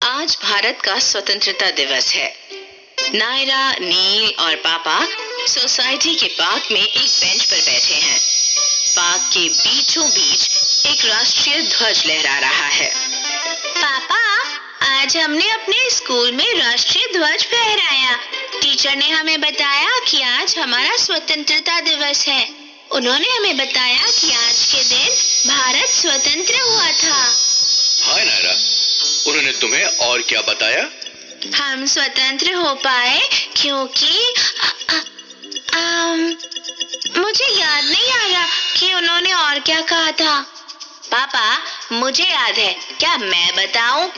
आज भारत का स्वतंत्रता दिवस है। नायरा, नील और पापा सोसाइटी के पार्क में एक बेंच पर बैठे हैं। पार्क के बीचों बीच एक राष्ट्रीय ध्वज लहरा रहा है। पापा, आज हमने अपने स्कूल में राष्ट्रीय ध्वज फहराया। टीचर ने हमें बताया कि आज हमारा स्वतंत्रता दिवस है। उन्होंने हमें बताया कि आज के दिन भारत स्वतंत्र हुआ था। हाय नायरा, उन्होंने तुम्हें और क्या बताया? हम स्वतंत्र हो पाए क्योंकि मुझे याद नहीं आ रहा कि उन्होंने और क्या कहा था। पापा, मुझे याद है, क्या मैं बताऊं?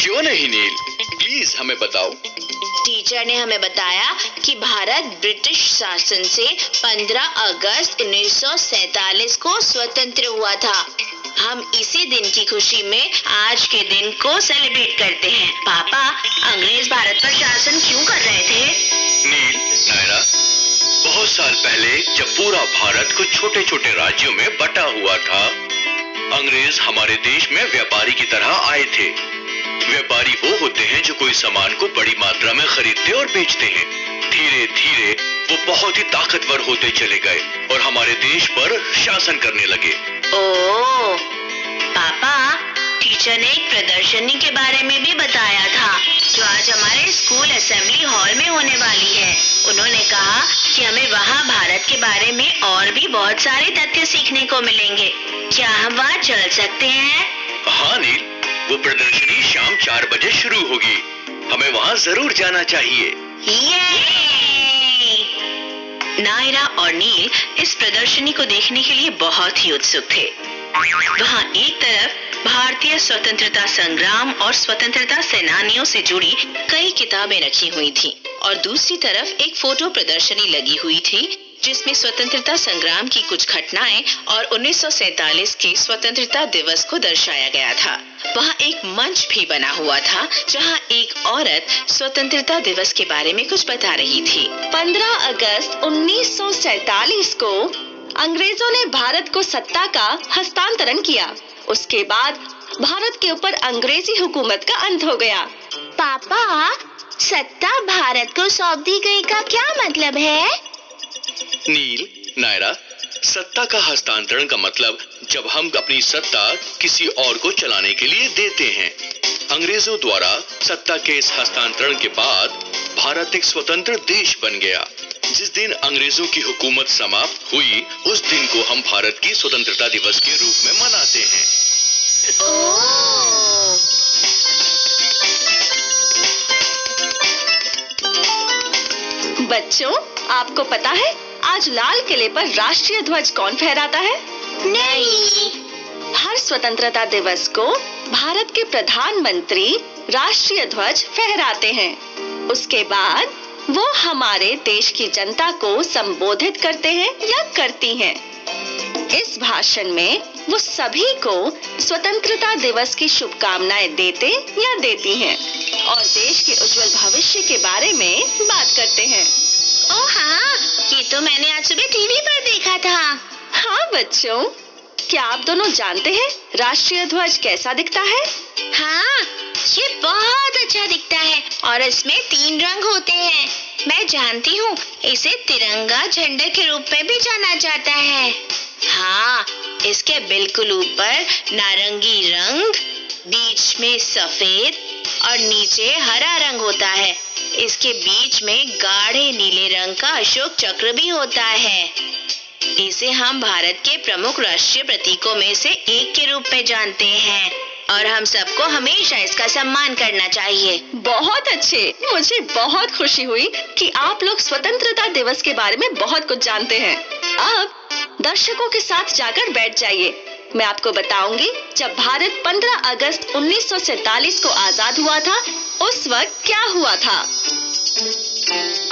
क्यों नहीं नील, प्लीज हमें बताओ। टीचर ने हमें बताया कि भारत ब्रिटिश शासन से 15 अगस्त 1947 को स्वतंत्र हुआ था। हम इसी दिन की खुशी में आज के दिन को सेलिब्रेट करते हैं। पापा, अंग्रेज भारत पर शासन क्यों कर रहे थे? नील, नायरा, बहुत साल पहले जब पूरा भारत कुछ छोटे छोटे राज्यों में बटा हुआ था, अंग्रेज हमारे देश में व्यापारी की तरह आए थे। व्यापारी वो होते हैं जो कोई सामान को बड़ी मात्रा में खरीदते और बेचते हैं। धीरे धीरे वो बहुत ही ताकतवर होते चले गए और हमारे देश पर शासन करने लगे। ओह, पापा, टीचर ने एक प्रदर्शनी के बारे में भी बताया था जो आज हमारे स्कूल असेंबली हॉल में होने वाली है। उन्होंने कहा कि हमें वहाँ भारत के बारे में और भी बहुत सारे तथ्य सीखने को मिलेंगे। क्या हम वहाँ चल सकते हैं? हाँ नील, वो प्रदर्शनी शाम 4 बजे शुरू होगी। हमें वहाँ जरूर जाना चाहिए। नायरा और नील इस प्रदर्शनी को देखने के लिए बहुत ही उत्सुक थे। वहाँ एक तरफ भारतीय स्वतंत्रता संग्राम और स्वतंत्रता सेनानियों से जुड़ी कई किताबें रखी हुई थीं और दूसरी तरफ एक फोटो प्रदर्शनी लगी हुई थी जिसमें स्वतंत्रता संग्राम की कुछ घटनाएं और 1947 के स्वतंत्रता दिवस को दर्शाया गया था। वहाँ एक मंच भी बना हुआ था जहाँ एक औरत स्वतंत्रता दिवस के बारे में कुछ बता रही थी। 15 अगस्त 1947 को अंग्रेजों ने भारत को सत्ता का हस्तांतरण किया। उसके बाद भारत के ऊपर अंग्रेजी हुकूमत का अंत हो गया। पापा, सत्ता भारत को सौंप दी गई का क्या मतलब है? नील, नायरा, सत्ता का हस्तांतरण का मतलब जब हम अपनी सत्ता किसी और को चलाने के लिए देते हैं। अंग्रेजों द्वारा सत्ता के इस हस्तांतरण के बाद भारत एक स्वतंत्र देश बन गया। जिस दिन अंग्रेजों की हुकूमत समाप्त हुई, उस दिन को हम भारत की स्वतंत्रता दिवस के रूप में मनाते हैं। बच्चों, आपको पता है आज लाल किले पर राष्ट्रीय ध्वज कौन फहराता है? नहीं। हर स्वतंत्रता दिवस को भारत के प्रधानमंत्री राष्ट्रीय ध्वज फहराते हैं। उसके बाद वो हमारे देश की जनता को संबोधित करते हैं या करती हैं। इस भाषण में वो सभी को स्वतंत्रता दिवस की शुभकामनाएं देते या देती हैं और देश के उज्जवल भविष्य के बारे में बात करते हैं। ओह हाँ, ये तो मैंने आज सुबह टीवी पर देखा था। हाँ बच्चों, क्या आप दोनों जानते हैं राष्ट्रीय ध्वज कैसा दिखता है? हाँ, ये बहुत अच्छा दिखता है और इसमें 3 रंग होते हैं। मैं जानती हूँ, इसे तिरंगा झंडे के रूप में भी जाना जाता है। हाँ, इसके बिल्कुल ऊपर नारंगी रंग, बीच में सफेद और नीचे हरा रंग होता है। इसके बीच में गाढ़े नीले रंग का अशोक चक्र भी होता है। इसे हम भारत के प्रमुख राष्ट्रीय प्रतीकों में से एक के रूप में जानते हैं और हम सबको हमेशा इसका सम्मान करना चाहिए। बहुत अच्छे, मुझे बहुत खुशी हुई कि आप लोग स्वतंत्रता दिवस के बारे में बहुत कुछ जानते हैं। अब दर्शकों के साथ जाकर बैठ जाइए। मैं आपको बताऊंगी जब भारत 15 अगस्त 1947 को आजाद हुआ था, उस वक्त क्या हुआ था।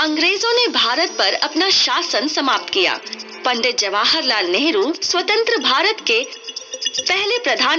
अंग्रेजों ने भारत पर अपना शासन समाप्त किया। पंडित जवाहरलाल नेहरू स्वतंत्र भारत के पहले प्रधान